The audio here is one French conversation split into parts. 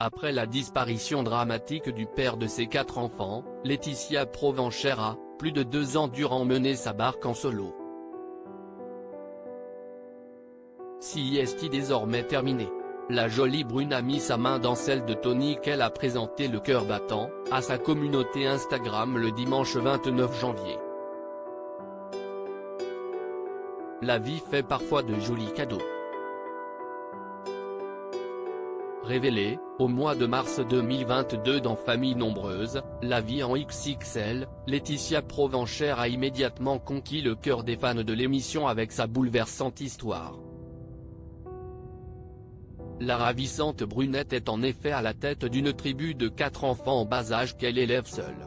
Après la disparition dramatique du père de ses 4 enfants, Laetitia Provencher a, plus de 2 ans durant, mené sa barque en solo. Sieste désormais terminée. La jolie brune a mis sa main dans celle de Tony qu'elle a présenté le cœur battant à sa communauté Instagram le dimanche 29 janvier. La vie fait parfois de jolis cadeaux. Révélée, au mois de mars 2022 dans Famille nombreuse, la vie en XXL, Laetitia Provencher a immédiatement conquis le cœur des fans de l'émission avec sa bouleversante histoire. La ravissante brunette est en effet à la tête d'une tribu de 4 enfants en bas âge qu'elle élève seule.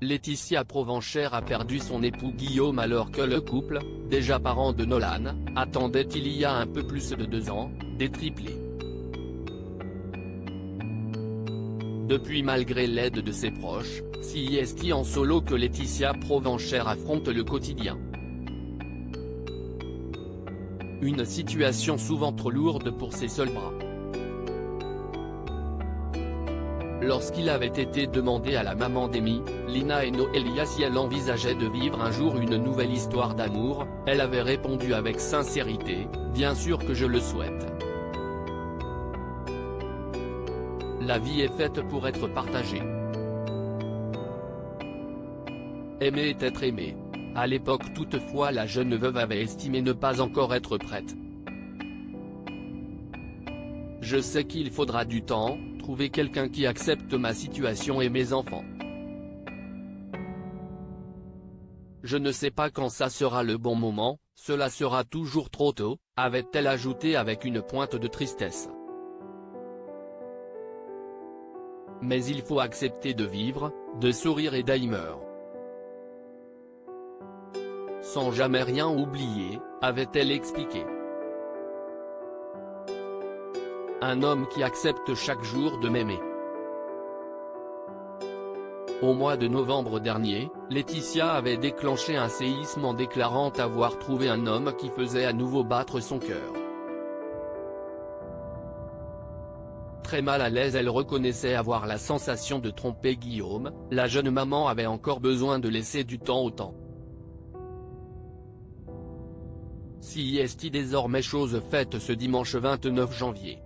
Laetitia Provencher a perdu son époux Guillaume alors que le couple, déjà parent de Nolan, attendait il y a un peu plus de 2 ans, des triplés. Depuis, malgré l'aide de ses proches, c'est en solo que Laetitia Provencher affronte le quotidien. Une situation souvent trop lourde pour ses seuls bras. Lorsqu'il avait été demandé à la maman d'Amy, Lina et Noélia, si elle envisageait de vivre un jour une nouvelle histoire d'amour, elle avait répondu avec sincérité, « Bien sûr que je le souhaite. La vie est faite pour être partagée. Aimer est être aimé. » À l'époque toutefois, la jeune veuve avait estimé ne pas encore être prête. « Je sais qu'il faudra du temps, trouver quelqu'un qui accepte ma situation et mes enfants. Je ne sais pas quand ça sera le bon moment, cela sera toujours trop tôt », avait-elle ajouté avec une pointe de tristesse. Mais il faut accepter de vivre, de sourire et d'aimer. Sans jamais rien oublier, avait-elle expliqué. Un homme qui accepte chaque jour de m'aimer. Au mois de novembre dernier, Laetitia avait déclenché un séisme en déclarant avoir trouvé un homme qui faisait à nouveau battre son cœur. Très mal à l'aise, elle reconnaissait avoir la sensation de tromper Guillaume. La jeune maman avait encore besoin de laisser du temps au temps. C'est désormais chose faite ce dimanche 29 janvier.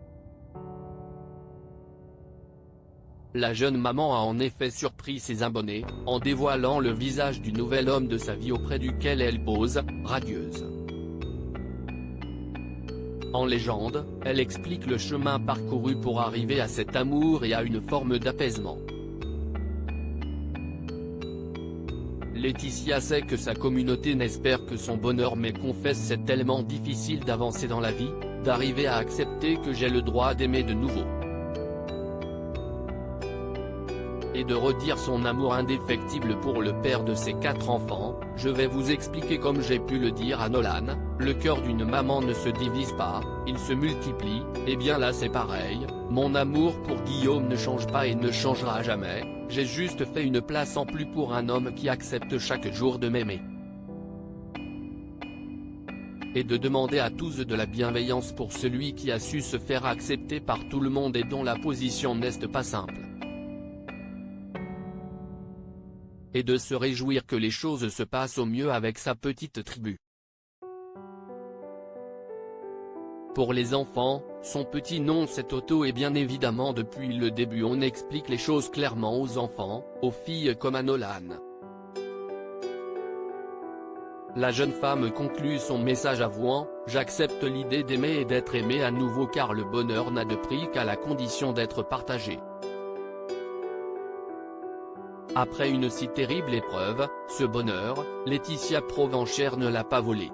La jeune maman a en effet surpris ses abonnés, en dévoilant le visage du nouvel homme de sa vie auprès duquel elle pose, radieuse. En légende, elle explique le chemin parcouru pour arriver à cet amour et à une forme d'apaisement. Laetitia sait que sa communauté n'espère que son bonheur, mais confesse c'est tellement difficile d'avancer dans la vie, d'arriver à accepter que j'ai le droit d'aimer de nouveau. Et de redire son amour indéfectible pour le père de ses 4 enfants. Je vais vous expliquer comme j'ai pu le dire à Nolan, le cœur d'une maman ne se divise pas, il se multiplie, et bien là c'est pareil, mon amour pour Guillaume ne change pas et ne changera jamais, j'ai juste fait une place en plus pour un homme qui accepte chaque jour de m'aimer. Et de demander à tous de la bienveillance pour celui qui a su se faire accepter par tout le monde et dont la position n'est pas simple. Et de se réjouir que les choses se passent au mieux avec sa petite tribu. Pour les enfants, son petit nom c'est Otto, et bien évidemment depuis le début on explique les choses clairement aux enfants, aux filles comme à Nolan. La jeune femme conclut son message avouant « J'accepte l'idée d'aimer et d'être aimée à nouveau car le bonheur n'a de prix qu'à la condition d'être partagé. » Après une si terrible épreuve, ce bonheur, Laetitia Provencher ne l'a pas volé.